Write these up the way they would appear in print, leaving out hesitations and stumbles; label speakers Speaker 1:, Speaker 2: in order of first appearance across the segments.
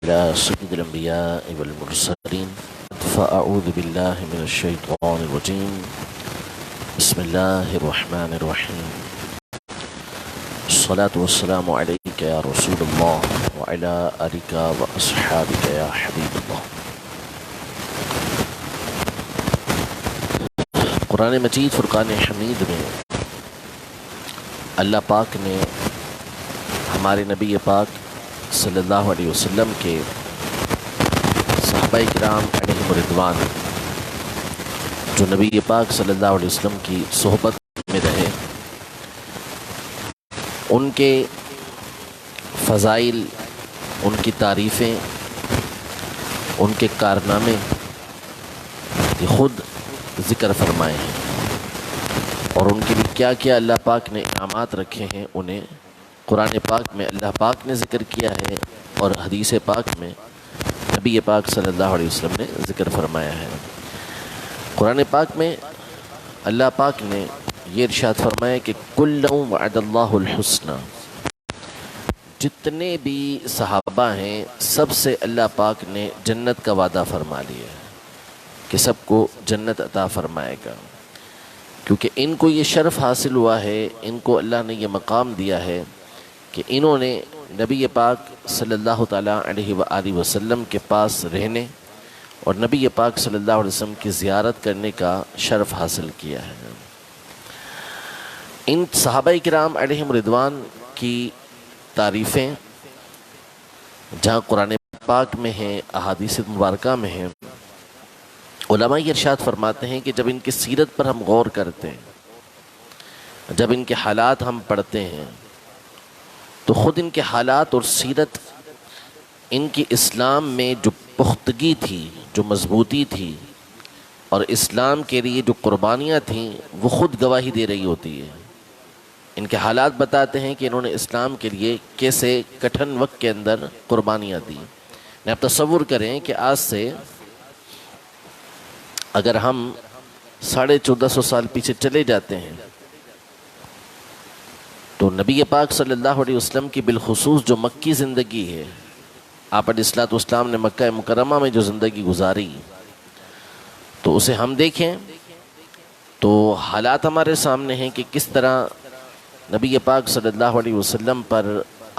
Speaker 1: على سيد الأنبياء والمرسلين فأعوذ بالله من الشيطان الرجيم بسم الله الرحمن الرحيم الصلاة والسلام عليك يا رسول الله وعلى آلك وأصحابك يا حبيب الله۔ قرآن مجید فرقان حمید میں اللہ پاک نے ہمارے نبی پاک صلی اللہ علیہ وسلم کے صحابہ کرام علیہم رضوان جو نبی پاک صلی اللہ علیہ وسلم کی صحبت میں رہے، ان کے فضائل، ان کی تعریفیں، ان کے کارنامے یہ خود ذکر فرمائے ہیں، اور ان کے لیے کیا کیا اللہ پاک نے انعامات رکھے ہیں انہیں قرآن پاک میں اللہ پاک نے ذکر کیا ہے، اور حدیث پاک میں نبی پاک صلی اللہ علیہ وسلم نے ذکر فرمایا ہے۔ قرآن پاک میں اللہ پاک نے یہ ارشاد فرمایا کہ کُلًّا وعد اللہ الحسنى، جتنے بھی صحابہ ہیں سب سے اللہ پاک نے جنت کا وعدہ فرما لیا ہے کہ سب کو جنت عطا فرمائے گا، کیونکہ ان کو یہ شرف حاصل ہوا ہے، ان کو اللہ نے یہ مقام دیا ہے کہ انہوں نے نبی پاک صلی اللہ تعالیٰ علیہ وآلہ وسلم کے پاس رہنے اور نبی پاک صلی اللہ علیہ وسلم کی زیارت کرنے کا شرف حاصل کیا ہے۔ ان صحابہ کرام علیہم رضوان کی تعریفیں جہاں قرآن پاک میں ہیں، احادیث مبارکہ میں ہیں، علماء یہ ارشاد فرماتے ہیں کہ جب ان کی سیرت پر ہم غور کرتے ہیں، جب ان کے حالات ہم پڑھتے ہیں، تو خود ان کے حالات اور سیرت، ان کی اسلام میں جو پختگی تھی، جو مضبوطی تھی، اور اسلام کے لیے جو قربانیاں تھیں وہ خود گواہی دے رہی ہوتی ہے۔ ان کے حالات بتاتے ہیں کہ انہوں نے اسلام کے لیے کیسے کٹھن وقت کے اندر قربانیاں دی۔ آپ تصور کریں کہ آج سے اگر ہم 1450 سال پیچھے چلے جاتے ہیں تو نبی پاک صلی اللہ علیہ وسلم کی بالخصوص جو مکی زندگی ہے، آپ علیہ الصلوۃ والسلام نے مکہ مکرمہ میں جو زندگی گزاری، تو اسے ہم دیکھیں تو حالات ہمارے سامنے ہیں کہ کس طرح نبی پاک صلی اللہ علیہ وسلم پر،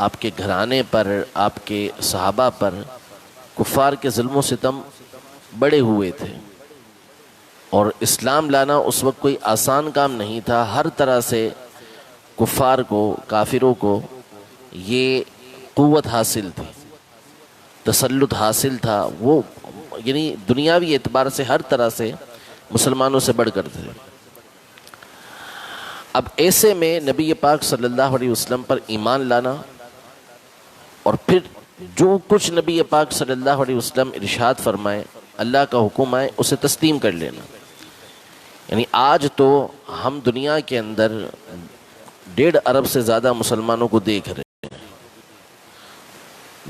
Speaker 1: آپ کے گھرانے پر، آپ کے صحابہ پر کفار کے ظلم و ستم بڑے ہوئے تھے، اور اسلام لانا اس وقت کوئی آسان کام نہیں تھا۔ ہر طرح سے کفار کو، کافروں کو یہ قوت حاصل تھی، تسلط حاصل تھا، وہ یعنی دنیاوی اعتبار سے ہر طرح سے مسلمانوں سے بڑھ کر تھے۔ اب ایسے میں نبی پاک صلی اللہ علیہ وسلم پر ایمان لانا اور پھر جو کچھ نبی پاک صلی اللہ علیہ وسلم ارشاد فرمائے، اللہ کا حکم آئے، اسے تسلیم کر لینا۔ یعنی آج تو ہم دنیا کے اندر 1.5 ارب سے زیادہ مسلمانوں کو دیکھ رہے ہیں،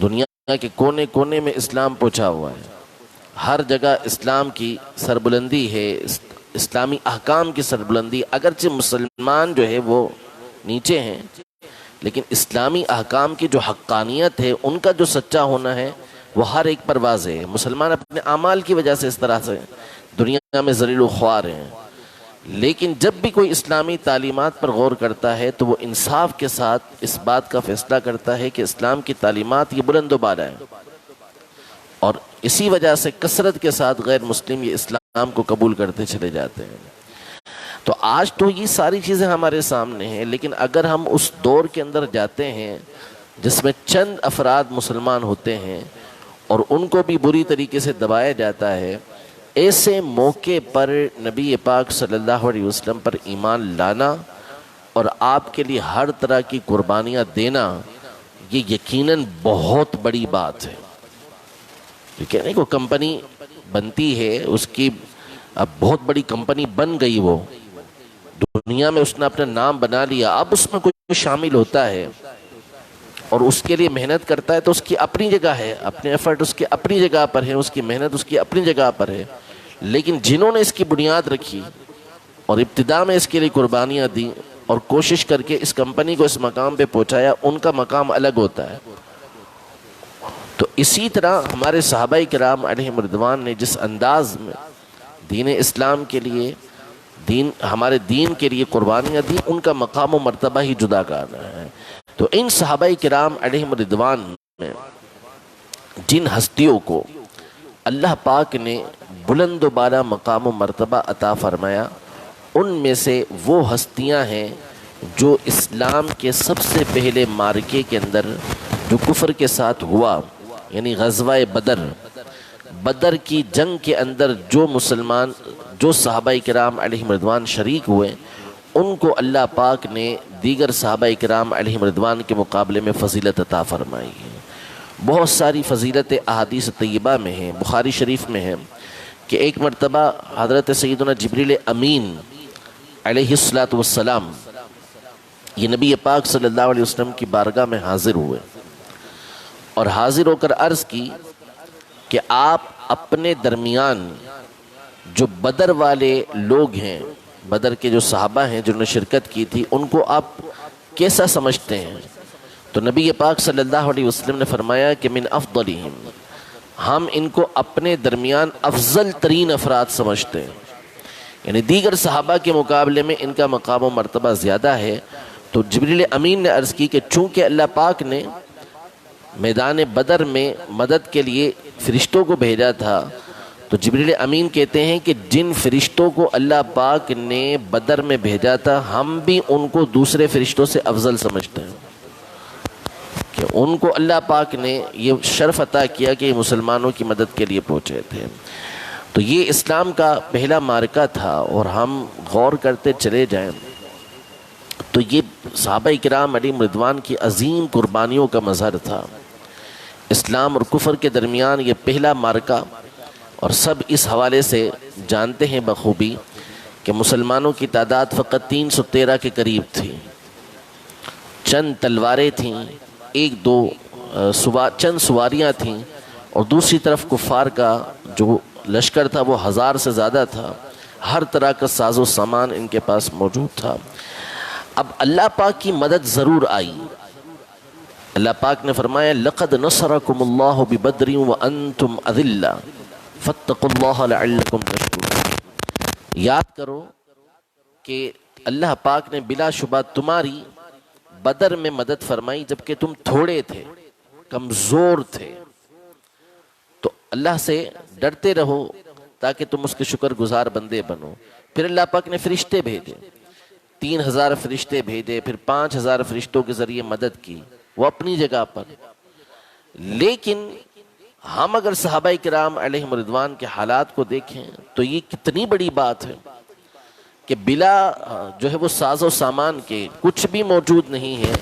Speaker 1: دنیا کے کونے کونے میں اسلام پہنچا ہوا ہے، ہر جگہ اسلام کی سربلندی ہے، اسلامی احکام کی سربلندی، اگرچہ مسلمان جو ہے وہ نیچے ہیں، لیکن اسلامی احکام کی جو حقانیت ہے، ان کا جو سچا ہونا ہے وہ ہر ایک پر واضح ہے۔ مسلمان اپنے اعمال کی وجہ سے اس طرح سے دنیا میں ذلیل و خوار ہیں، لیکن جب بھی کوئی اسلامی تعلیمات پر غور کرتا ہے تو وہ انصاف کے ساتھ اس بات کا فیصلہ کرتا ہے کہ اسلام کی تعلیمات یہ بلند و بالا ہے، اور اسی وجہ سے کثرت کے ساتھ غیر مسلم یہ اسلام کو قبول کرتے چلے جاتے ہیں۔ تو آج تو یہ ساری چیزیں ہمارے سامنے ہیں، لیکن اگر ہم اس دور کے اندر جاتے ہیں جس میں چند افراد مسلمان ہوتے ہیں اور ان کو بھی بری طریقے سے دبایا جاتا ہے، ایسے موقع پر نبی پاک صلی اللہ علیہ وسلم پر ایمان لانا اور آپ کے لیے ہر طرح کی قربانیاں دینا، یہ یقیناً بہت بڑی بات ہے۔ ٹھیک ہے، کوئی کمپنی بنتی ہے، اس کی اب بہت بڑی کمپنی بن گئی، وہ دنیا میں اس نے اپنا نام بنا لیا، اب اس میں کوئی شامل ہوتا ہے اور اس کے لیے محنت کرتا ہے تو اس کی اپنی جگہ ہے، اپنے ایفرٹ اس کی اپنی جگہ پر ہے، اس کی محنت اس کی اپنی جگہ پر ہے، لیکن جنہوں نے اس کی بنیاد رکھی اور ابتدا میں اس کے لیے قربانیاں دیں اور کوشش کر کے اس کمپنی کو اس مقام پہ پہنچایا، ان کا مقام الگ ہوتا ہے۔ تو اسی طرح ہمارے صحابہ کرام علیہم رضوان نے جس انداز میں دین اسلام کے لیے ہمارے دین کے لیے قربانیاں دی، ان کا مقام و مرتبہ ہی جدا کرنا ہے۔ تو ان صحابہ کرام علیہم رضوان میں جن ہستیوں کو اللہ پاک نے بلند و بالا مقام و مرتبہ عطا فرمایا، ان میں سے وہ ہستیاں ہیں جو اسلام کے سب سے پہلے معرکے کے اندر جو کفر کے ساتھ ہوا، یعنی غزوہ بدر کی جنگ کے اندر جو صحابہ کرام علیہم رضوان شریک ہوئے، ان کو اللہ پاک نے دیگر صحابہ کرام علیہم رضوان کے مقابلے میں فضیلت عطا فرمائی ہے۔ بہت ساری فضیلت احادیث طیبہ میں ہیں، بخاری شریف میں ہیں کہ ایک مرتبہ حضرت سیدنا جبریل امین علیہ السلام یہ نبی پاک صلی اللہ علیہ وسلم کی بارگاہ میں حاضر ہوئے اور حاضر ہو کر عرض کی کہ آپ اپنے درمیان جو بدر والے لوگ ہیں، بدر کے جو صحابہ ہیں جنہوں نے شرکت کی تھی، ان کو آپ کیسا سمجھتے ہیں؟ تو نبی پاک صلی اللہ علیہ وسلم نے فرمایا کہ من افضلہم، ہم ان کو اپنے درمیان افضل ترین افراد سمجھتے ہیں، یعنی دیگر صحابہ کے مقابلے میں ان کا مقام و مرتبہ زیادہ ہے۔ تو جبریل امین نے عرض کی کہ چونکہ اللہ پاک نے میدان بدر میں مدد کے لیے فرشتوں کو بھیجا تھا، تو جبریل امین کہتے ہیں کہ جن فرشتوں کو اللہ پاک نے بدر میں بھیجا تھا، ہم بھی ان کو دوسرے فرشتوں سے افضل سمجھتے ہیں کہ ان کو اللہ پاک نے یہ شرف عطا کیا کہ یہ مسلمانوں کی مدد کے لیے پہنچے تھے۔ تو یہ اسلام کا پہلا معرکہ تھا، اور ہم غور کرتے چلے جائیں تو یہ صحابہ کرام علیہم رضوان کی عظیم قربانیوں کا مظہر تھا۔ اسلام اور کفر کے درمیان یہ پہلا معرکہ، اور سب اس حوالے سے جانتے ہیں بخوبی کہ مسلمانوں کی تعداد فقط 313 کے قریب تھی، چند تلواریں تھیں، چند سواریاں تھیں، اور دوسری طرف کفار کا جو لشکر تھا وہ 1000 سے زیادہ تھا، ہر طرح کا ساز و سامان ان کے پاس موجود تھا۔ اب اللہ پاک کی مدد ضرور آئی۔ اللہ پاک نے فرمایا لَقَدْ نَصَرَكُمُ اللَّهُ بِبَدْرٍ وَأَنْتُمْ أَذِلَّةٌ فَاتَّقُوا اللَّهَ لَعَلَّكُمْ تَشْكُرُونَ۔ یاد کرو کہ اللہ پاک نے بلا شبہ تمہاری بدر میں مدد فرمائی جبکہ تم تھوڑے تھے، کمزور تھے، تو اللہ سے ڈرتے رہو تاکہ تم اس کے شکر گزار بندے بنو۔ پھر اللہ پاک نے فرشتے بھیجے، 3000 فرشتے بھیجے، پھر 5000 فرشتوں کے ذریعے مدد کی، وہ اپنی جگہ پر۔ لیکن ہم اگر صحابہ کرام علیہم رضوان کے حالات کو دیکھیں تو یہ کتنی بڑی بات ہے کہ بلا جو ہے وہ ساز و سامان کے کچھ بھی موجود نہیں ہے،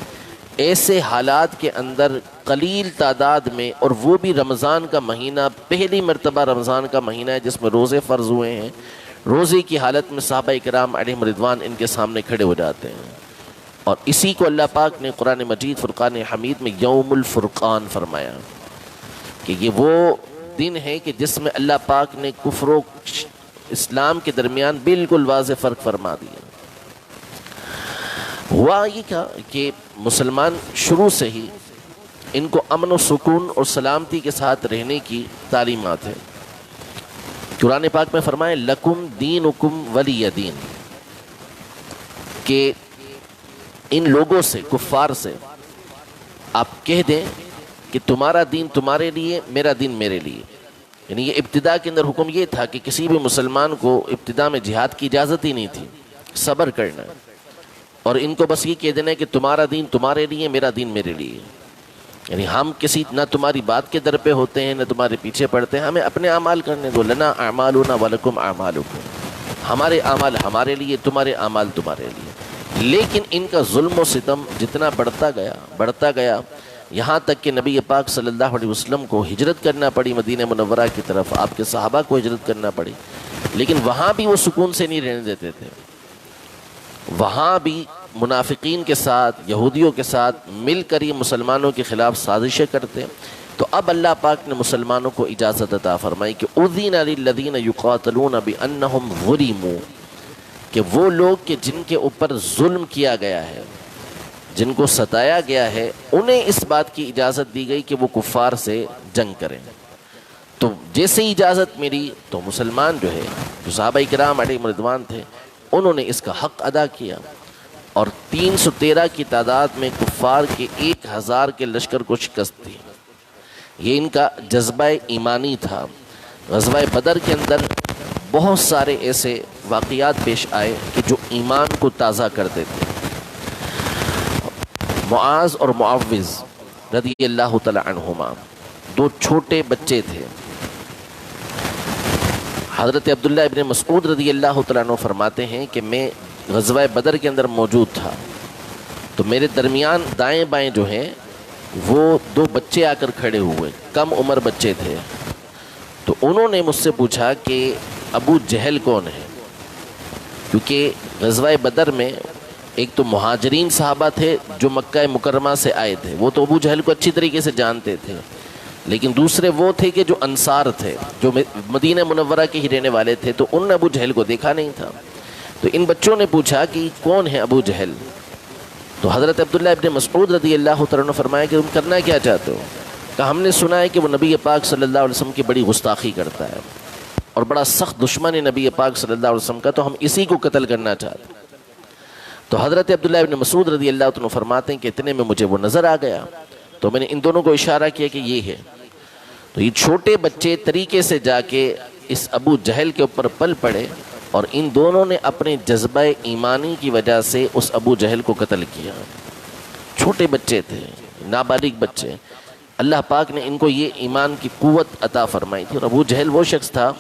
Speaker 1: ایسے حالات کے اندر قلیل تعداد میں، اور وہ بھی رمضان کا مہینہ، پہلی مرتبہ رمضان کا مہینہ ہے جس میں روزے فرض ہوئے ہیں، روزے کی حالت میں صحابہ کرام علیہم رضوان ان کے سامنے کھڑے ہو جاتے ہیں۔ اور اسی کو اللہ پاک نے قرآن مجید فرقان حمید میں یوم الفرقان فرمایا کہ یہ وہ دن ہے کہ جس میں اللہ پاک نے کفر و اسلام کے درمیان بالکل واضح فرق فرما دیا۔ ہوا یہ کہ مسلمان شروع سے ہی ان کو امن و سکون اور سلامتی کے ساتھ رہنے کی تعلیمات ہیں۔ قرآن پاک میں فرمائے لکم دینکم ولی دین، کہ ان لوگوں سے، کفار سے آپ کہہ دیں کہ تمہارا دین تمہارے لیے، میرا دین میرے لیے۔ یعنی یہ ابتدا کے اندر حکم یہ تھا کہ کسی بھی مسلمان کو ابتدا میں جہاد کی اجازت ہی نہیں تھی، صبر کرنا، اور ان کو بس یہ کہہ دینا ہے کہ تمہارا دین تمہارے لیے، میرا دین میرے لیے۔ یعنی ہم کسی نہ تمہاری بات کے در پہ ہوتے ہیں، نہ تمہارے پیچھے پڑتے ہیں، ہمیں اپنے اعمال کرنے دو، لنا اعمالنا ولکم اعمالکم، ہمارے اعمال ہمارے لیے، تمہارے اعمال تمہارے لیے۔ لیکن ان کا ظلم و ستم جتنا بڑھتا گیا یہاں تک کہ نبی پاک صلی اللہ علیہ وسلم کو ہجرت کرنا پڑی مدینہ منورہ کی طرف، آپ کے صحابہ کو ہجرت کرنا پڑی، لیکن وہاں بھی وہ سکون سے نہیں رہنے دیتے تھے، وہاں بھی منافقین کے ساتھ، یہودیوں کے ساتھ مل کر یہ مسلمانوں کے خلاف سازشیں کرتے۔ تو اب اللہ پاک نے مسلمانوں کو اجازت عطا فرمائی کہ اذن للذین یقاتلون بانہم ظلموا، کہ وہ لوگ کہ جن کے اوپر ظلم کیا گیا ہے، جن کو ستایا گیا ہے انہیں اس بات کی اجازت دی گئی کہ وہ کفار سے جنگ کریں. تو جیسے ہی اجازت ملی تو مسلمان جو ہے، جو صحابہ کرام علیہم رضوان تھے، انہوں نے اس کا حق ادا کیا اور 313 کی تعداد میں کفار کے 1000 کے لشکر کو شکست دی. یہ ان کا جذبہ ایمانی تھا. غزوہ بدر کے اندر بہت سارے ایسے واقعات پیش آئے کہ جو ایمان کو تازہ کرتے تھے. معاذ اور معوذ رضی اللہ تعالی عنہما 2 چھوٹے بچے تھے. حضرت عبداللہ ابن مسعود رضی اللہ تعالیٰ عنہ فرماتے ہیں کہ میں غزوہ بدر کے اندر موجود تھا تو میرے درمیان دائیں بائیں جو ہیں وہ 2 بچے آ کر کھڑے ہوئے، کم عمر بچے تھے. تو انہوں نے مجھ سے پوچھا کہ ابو جہل کون ہے، کیونکہ غزوہ بدر میں ایک تو مہاجرین صحابہ تھے جو مکہ مکرمہ سے آئے تھے، وہ تو ابو جہل کو اچھی طریقے سے جانتے تھے، لیکن دوسرے وہ تھے کہ جو انصار تھے، جو مدینہ منورہ کے ہی رہنے والے تھے، تو انہوں نے ابو جہل کو دیکھا نہیں تھا. تو ان بچوں نے پوچھا کہ کون ہے ابو جہل. تو حضرت عبداللہ ابن مسعود رضی اللہ تعالیٰ عنہ فرمایا کہ تم کرنا کیا چاہتے ہو؟ کہ ہم نے سنا ہے کہ وہ نبی پاک صلی اللہ علیہ وسلم کی بڑی گستاخی کرتا ہے اور بڑا سخت دشمن ہے نبی پاک صلی اللہ علیہ وسلم کا، تو ہم اسی کو قتل کرنا چاہتے ہیں. تو حضرت عبداللہ ابن مسعود رضی اللہ عنہ فرماتے ہیں کہ اتنے میں مجھے وہ نظر آ گیا تو میں نے ان دونوں کو اشارہ کیا کہ یہ ہے. تو یہ چھوٹے بچے طریقے سے جا کے اس ابو جہل کے اوپر پل پڑے اور ان دونوں نے اپنے جذبہ ایمانی کی وجہ سے اس ابو جہل کو قتل کیا. چھوٹے بچے تھے، نابالغ بچے. اللہ پاک نے ان کو یہ ایمان کی قوت عطا فرمائی تھی. اور ابو جہل وہ شخص تھا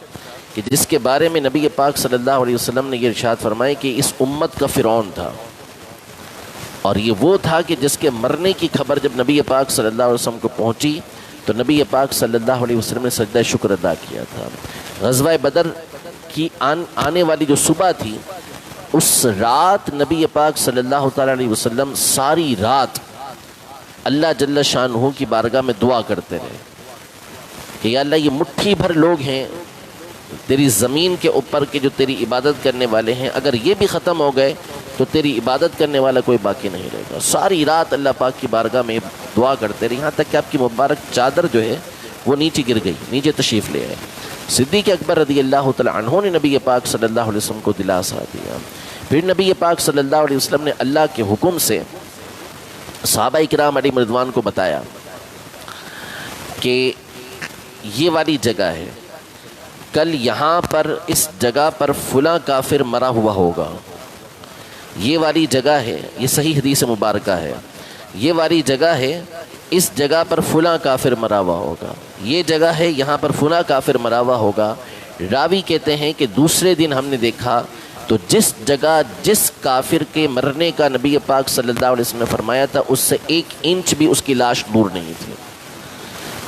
Speaker 1: کہ جس کے بارے میں نبی پاک صلی اللہ علیہ وسلم نے یہ ارشاد فرمایا کہ اس امت کا فرعون تھا، اور یہ وہ تھا کہ جس کے مرنے کی خبر جب نبی پاک صلی اللہ علیہ وسلم کو پہنچی تو نبی پاک صلی اللہ علیہ وسلم نے سجدہ شکر ادا کیا تھا. غزوہ بدر کی آنے والی جو صبح تھی، اس رات نبی پاک صلی اللہ تعالی علیہ وسلم ساری رات اللہ جل شانہ کی بارگاہ میں دعا کرتے رہے کہ یا اللہ یہ مٹھی بھر لوگ ہیں تیری زمین کے اوپر کے جو تیری عبادت کرنے والے ہیں، اگر یہ بھی ختم ہو گئے تو تیری عبادت کرنے والا کوئی باقی نہیں رہے گا. ساری رات اللہ پاک کی بارگاہ میں دعا کرتے رہے، یہاں تک کہ آپ کی مبارک چادر جو ہے وہ نیچے گر گئی، نیچے تشریف لے آئے. صدیق اکبر رضی اللہ تعالی عنہ نے نبی پاک صلی اللہ علیہ وسلم کو دلاسا دیا. پھر نبی پاک صلی اللہ علیہ وسلم نے اللہ کے حکم سے صحابہ کرام علیہم رضوان کو بتایا کہ یہ والی جگہ ہے، کل یہاں پر اس جگہ پر فلاں کافر مرا ہوا ہوگا، یہ والی جگہ ہے، یہ صحیح حدیث مبارکہ ہے، یہ والی جگہ ہے، اس جگہ پر فلاں کافر مرا ہوا ہوگا، یہ جگہ ہے یہاں پر فلاں کافر مرا ہوا ہوگا. راوی کہتے ہیں کہ دوسرے دن ہم نے دیکھا تو جس جگہ جس کافر کے مرنے کا نبی پاک صلی اللہ علیہ وسلم نے فرمایا تھا اس سے 1 انچ بھی اس کی لاش دور نہیں تھی.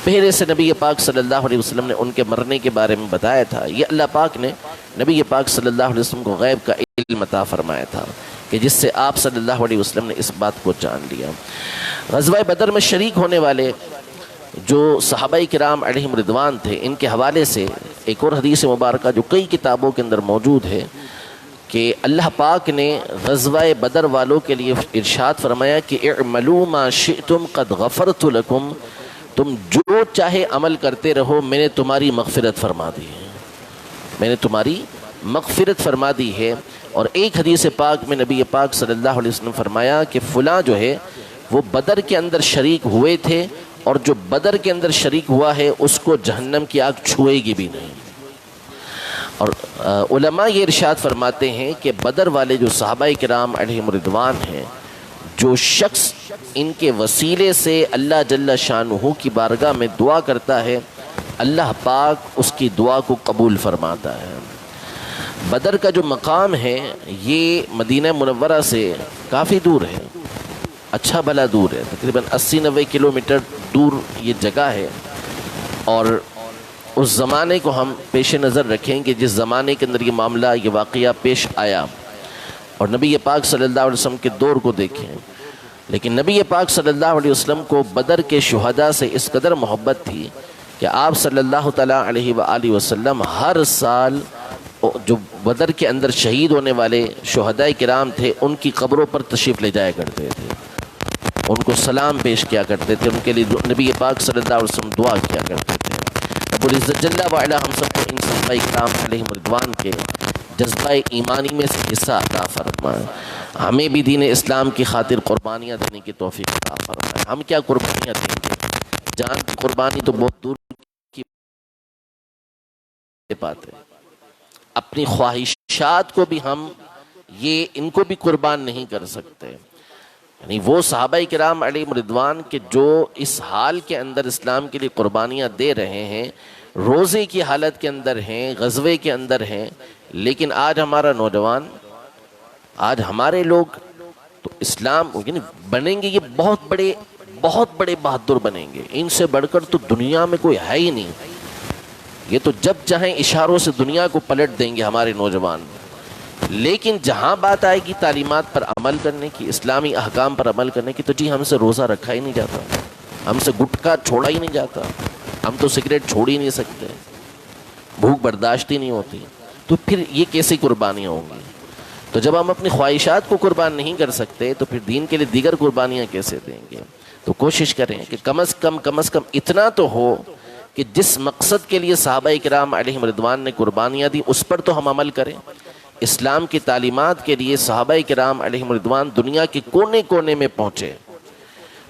Speaker 1: پہلے سے نبی پاک صلی اللہ علیہ وسلم نے ان کے مرنے کے بارے میں بتایا تھا. یہ اللہ پاک نے نبی پاک صلی اللہ علیہ وسلم کو غیب کا علم عطا فرمایا تھا کہ جس سے آپ صلی اللہ علیہ وسلم نے اس بات کو جان لیا. غزوہ بدر میں شریک ہونے والے جو صحابہ کرام علیہم رضوان تھے، ان کے حوالے سے ایک اور حدیث مبارکہ جو کئی کتابوں کے اندر موجود ہے کہ اللہ پاک نے غزوہ بدر والوں کے لیے ارشاد فرمایا کہ اعملوا ما شئتم قد غفرت لکم، تم جو چاہے عمل کرتے رہو، میں نے تمہاری مغفرت فرما دی ہے، میں نے تمہاری مغفرت فرما دی ہے. اور ایک حدیث پاک میں نبی پاک صلی اللہ علیہ وسلم فرمایا کہ فلاں جو ہے وہ بدر کے اندر شریک ہوئے تھے اور جو بدر کے اندر شریک ہوا ہے اس کو جہنم کی آگ چھوئے گی بھی نہیں. اور علماء یہ ارشاد فرماتے ہیں کہ بدر والے جو صحابہ کرام علیہم رضوان ہیں، جو شخص ان کے وسیلے سے اللہ جل شانہ کی بارگاہ میں دعا کرتا ہے، اللہ پاک اس کی دعا کو قبول فرماتا ہے. بدر کا جو مقام ہے یہ مدینہ منورہ سے کافی دور ہے، اچھا بھلا دور ہے، تقریباً 80-90 کلومیٹر دور یہ جگہ ہے. اور اس زمانے کو ہم پیش نظر رکھیں کہ جس زمانے کے اندر یہ معاملہ، یہ واقعہ پیش آیا، اور نبی پاک صلی اللہ علیہ وسلم کے دور کو دیکھیں. لیکن نبی پاک صلی اللہ علیہ وسلم کو بدر کے شہداء سے اس قدر محبت تھی کہ آپ صلی اللہ تعالیٰ علیہ وآلہ وسلم ہر سال جو بدر کے اندر شہید ہونے والے شہداء کرام تھے ان کی قبروں پر تشریف لے جایا کرتے تھے. ان کو سلام پیش کیا کرتے تھے، ان کے لیے نبی پاک صلی اللہ علیہ وسلم دعا کیا کرتے تھے۔ رب العزت جل وعلا ہم سب کو ان صحابہ کرام علیہم رضوان کے جذبہ ایمانی میں سے حصہ عطا فرمائے، ہمیں بھی دین اسلام کی خاطر قربانیاں دینے کی توفیق عطا فرمائے۔ ہم کیا قربانیاں دیں گے، جان کی قربانی تو بہت دور کی بات ہے، اپنی خواہشات کو بھی ہم ان کو بھی قربان نہیں کر سکتے۔ یعنی وہ صحابہ کرام علیہم رضوان کے جو اس حال کے اندر اسلام کے لیے قربانیاں دے رہے ہیں، روزے کی حالت کے اندر ہیں، غزوے کے اندر ہیں، لیکن آج ہمارا نوجوان، آج ہمارے لوگ تو اسلام یعنی بنیں گے، یہ بہت بڑے بہادر بنیں گے، ان سے بڑھ کر تو دنیا میں کوئی ہے ہی نہیں۔ یہ تو جب چاہیں اشاروں سے دنیا کو پلٹ دیں گے ہمارے نوجوان، لیکن جہاں بات آئے گی تعلیمات پر عمل کرنے کی، اسلامی احکام پر عمل کرنے کی، تو جی ہم سے روزہ رکھا ہی نہیں جاتا، ہم سے گٹکا چھوڑا ہی نہیں جاتا، ہم تو سگریٹ چھوڑ ہی نہیں سکتے، بھوک برداشت ہی نہیں ہوتی، تو پھر یہ کیسی قربانیاں ہوں گی؟ تو جب ہم اپنی خواہشات کو قربان نہیں کر سکتے تو پھر دین کے لیے دیگر قربانیاں کیسے دیں گے؟ تو کوشش کریں کہ کم از کم اتنا تو ہو کہ جس مقصد کے لیے صحابہ کرام علیہم رضوان نے قربانیاں دی اس پر تو ہم عمل کریں۔ اسلام کی تعلیمات کے لیے صحابہ کرام علیہم رضوان دنیا کے کونے کونے میں پہنچے،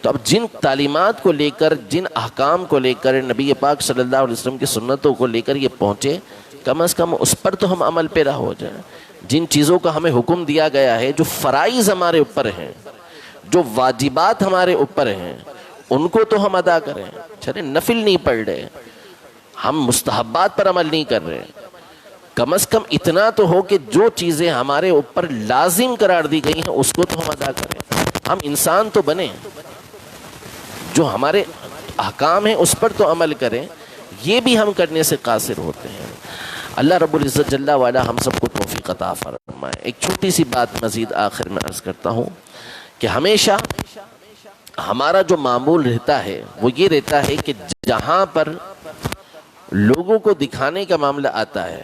Speaker 1: تو اب جن تعلیمات کو لے کر، جن احکام کو لے کر، نبی پاک صلی اللہ علیہ وسلم کی سنتوں کو لے کر یہ پہنچے، کم از کم اس پر تو ہم عمل پیرا ہو جائیں۔ جن چیزوں کا ہمیں حکم دیا گیا ہے، جو فرائض ہمارے اوپر ہیں، جو واجبات ہمارے اوپر ہیں، ان کو تو ہم ادا کریں۔ چلے نفل نہیں پڑھ رہے، ہم مستحبات پر عمل نہیں کر رہے، کم از کم اتنا تو ہو کہ جو چیزیں ہمارے اوپر لازم قرار دی گئی ہیں اس کو تو ہم ادا کریں۔ ہم انسان تو بنیں، جو ہمارے احکام ہیں اس پر تو عمل کریں، یہ بھی ہم کرنے سے قاصر ہوتے ہیں۔ اللہ رب العزت جل وعلا ہم سب کو توفیق عطا فرمائے۔ ایک چھوٹی سی بات مزید آخر میں عرض کرتا ہوں کہ ہمیشہ ہمارا جو معمول رہتا ہے وہ یہ رہتا ہے کہ جہاں پر لوگوں کو دکھانے کا معاملہ آتا ہے،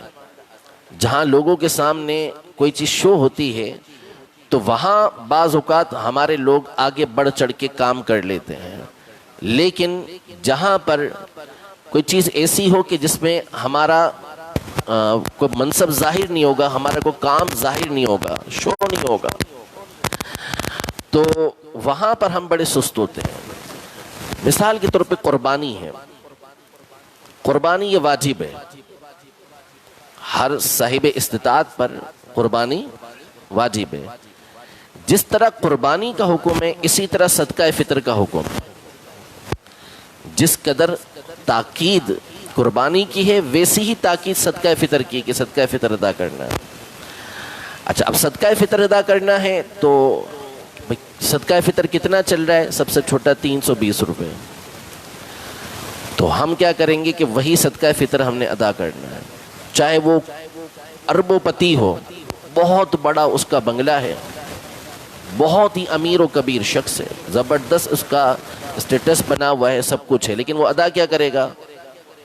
Speaker 1: جہاں لوگوں کے سامنے کوئی چیز شو ہوتی ہے، تو وہاں بعض اوقات ہمارے لوگ آگے بڑھ چڑھ کے کام کر لیتے ہیں، لیکن جہاں پر کوئی چیز ایسی ہو کہ جس میں ہمارا کوئی منصب ظاہر نہیں ہوگا، ہمارا کوئی کام ظاہر نہیں ہوگا، شو نہیں ہوگا، تو وہاں پر ہم بڑے سست ہوتے ہیں۔ مثال کے طور پہ قربانی ہے، قربانی یہ واجب ہے، ہر صاحب استطاعت پر قربانی واجب ہے۔ جس طرح قربانی کا حکم ہے اسی طرح صدقہ فطر کا حکم ہے۔ جس قدر تاکید قربانی کی ہے ویسی ہی تاکید صدقہ فطر کی کہ صدقہ فطر ادا کرنا ہے۔ اچھا، اب صدقہ فطر ادا کرنا ہے تو صدقہ فطر کتنا چل رہا ہے؟ سب سے چھوٹا 320 روپے، تو ہم کیا کریں گے کہ وہی صدقہ فطر ہم نے ادا کرنا ہے، چاہے وہ اربوں پتی ہو، بہت بڑا اس کا بنگلہ ہے، بہت ہی امیر و کبیر شخص ہے، زبردست اس کا اسٹیٹس بنا ہوا ہے، سب کچھ ہے، لیکن وہ ادا کیا کرے گا؟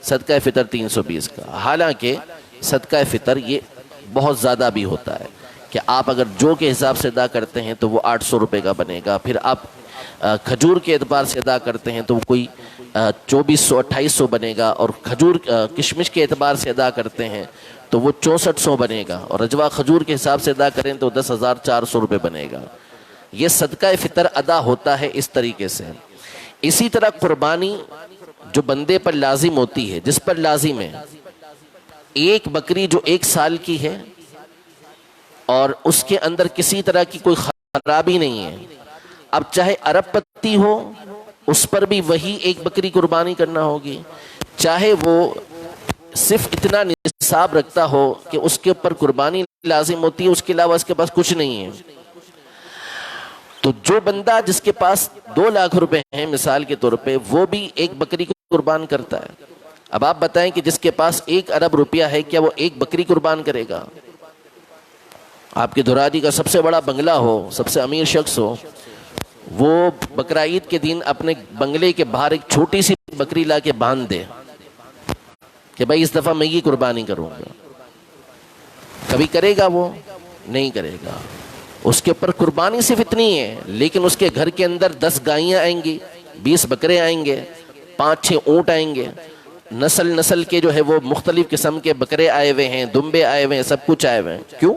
Speaker 1: صدقہ فطر 320 کا۔ حالانکہ صدقہ فطر یہ بہت زیادہ بھی ہوتا ہے کہ آپ اگر جو کے حساب سے ادا کرتے ہیں تو وہ 800 روپے کا بنے گا، پھر آپ کھجور کے اعتبار سے ادا کرتے ہیں تو وہ کوئی 2400-2800 بنے گا، اور کھجور کشمش کے اعتبار سے ادا کرتے ہیں تو وہ 6400 بنے گا، اور رجوہ کھجور کے حساب سے ادا کریں تو 10,400 روپے بنے گا۔ یہ صدقہ فطر ادا ہوتا ہے اس طریقے سے۔ اسی طرح قربانی جو بندے پر لازم ہوتی ہے، جس پر لازم ہے، ایک بکری جو 1 سال کی ہے اور اس کے اندر کسی طرح کی کوئی خرابی نہیں ہے، اب چاہے ارب پتی ہو اس پر بھی وہی ایک بکری قربانی کرنا ہوگی، چاہے وہ صرف اتنا نصاب رکھتا ہو کہ اس کے اوپر قربانی لازم ہوتی ہے، اس کے علاوہ اس کے پاس کچھ نہیں ہے، تو جو بندہ جس کے پاس 2 لاکھ روپے ہیں مثال کے طور پہ، وہ بھی ایک بکری کو قربان کرتا ہے۔ اب آپ بتائیں کہ جس کے پاس 1 ارب روپیہ ہے کیا وہ ایک بکری قربان کرے گا؟ آپ کے دھرادی کا سب سے بڑا بنگلہ ہو، سب سے امیر شخص ہو، وہ بقرعید کے دن اپنے بنگلے کے باہر ایک چھوٹی سی بکری لا کے باندھ دے کہ بھائی اس دفعہ میں یہ قربانی کروں گا، کبھی کرے گا؟ وہ نہیں کرے گا۔ اس کے اوپر قربانی صرف اتنی ہے، لیکن اس کے گھر کے اندر 10 گائیاں آئیں گی، 20 بکرے آئیں گے، 5-6 اونٹ آئیں گے، نسل کے جو ہے وہ مختلف قسم کے بکرے آئے ہوئے ہیں، دمبے آئے ہوئے ہیں، سب کچھ آئے ہوئے ہیں۔ کیوں؟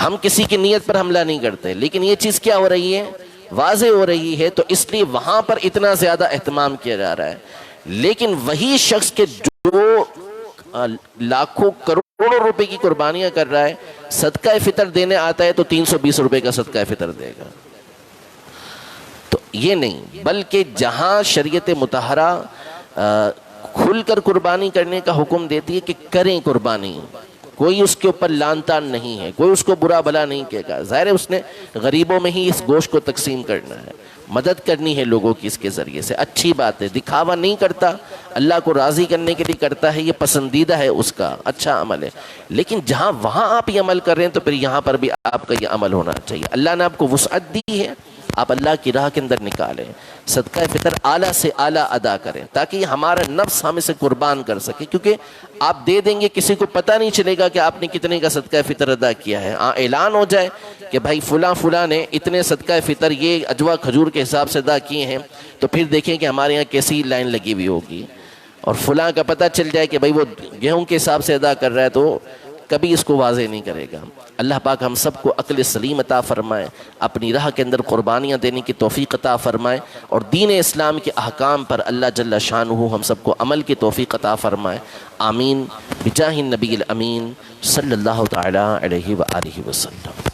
Speaker 1: ہم کسی کی نیت پر حملہ نہیں کرتے، لیکن یہ چیز کیا ہو رہی ہے؟ واضح ہو رہی ہے، تو اس لیے وہاں پر اتنا زیادہ اہتمام کیا جا رہا ہے۔ لیکن وہی شخص کے جو لاکھوں کروڑوں روپے کی قربانیاں کر رہا ہے، صدقہ فطر دینے آتا ہے تو 320 روپے کا صدقہ فطر دے گا۔ تو یہ نہیں، بلکہ جہاں شریعت مطہرہ کھل کر قربانی کرنے کا حکم دیتی ہے کہ کریں قربانی، کوئی اس کے اوپر لان تان نہیں ہے، کوئی اس کو برا بھلا نہیں کہے گا۔ ظاہر ہے اس نے غریبوں میں ہی اس گوشت کو تقسیم کرنا ہے، مدد کرنی ہے لوگوں کی اس کے ذریعے سے، اچھی بات ہے، دکھاوا نہیں کرتا، اللہ کو راضی کرنے کے لیے کرتا ہے، یہ پسندیدہ ہے، اس کا اچھا عمل ہے۔ لیکن جہاں وہاں آپ یہ عمل کر رہے ہیں تو پھر یہاں پر بھی آپ کا یہ عمل ہونا چاہیے۔ اللہ نے آپ کو وسعت دی ہے، آپ اللہ کی راہ کے اندر نکالیں، صدقہ فطر اعلیٰ سے اعلیٰ ادا کریں، تاکہ ہمارا نفس ہم اسے قربان کر سکے، کیونکہ آپ دے دیں گے، کسی کو پتہ نہیں چلے گا کہ آپ نے کتنے کا صدقہ فطر ادا کیا ہے۔ اعلان ہو جائے کہ بھائی فلاں نے اتنے صدقہ فطر یہ اجوا کھجور کے حساب سے ادا کیے ہیں، تو پھر دیکھیں کہ ہمارے یہاں کیسی لائن لگی ہوئی ہوگی۔ اور فلاں کا پتہ چل جائے کہ بھائی وہ گیہوں کے حساب سے ادا کر رہا ہے، تو کبھی اس کو واضح نہیں کرے گا۔ اللہ پاک ہم سب کو عقل سلیم عطا فرمائے، اپنی راہ کے اندر قربانیاں دینے کی توفیق عطا فرمائے، اور دین اسلام کے احکام پر اللہ جل شانہ ہم سب کو عمل کی توفیق عطا فرمائے۔ آمین بجاہ النبی الامین صلی اللہ تعالی علیہ وآلہ وسلم۔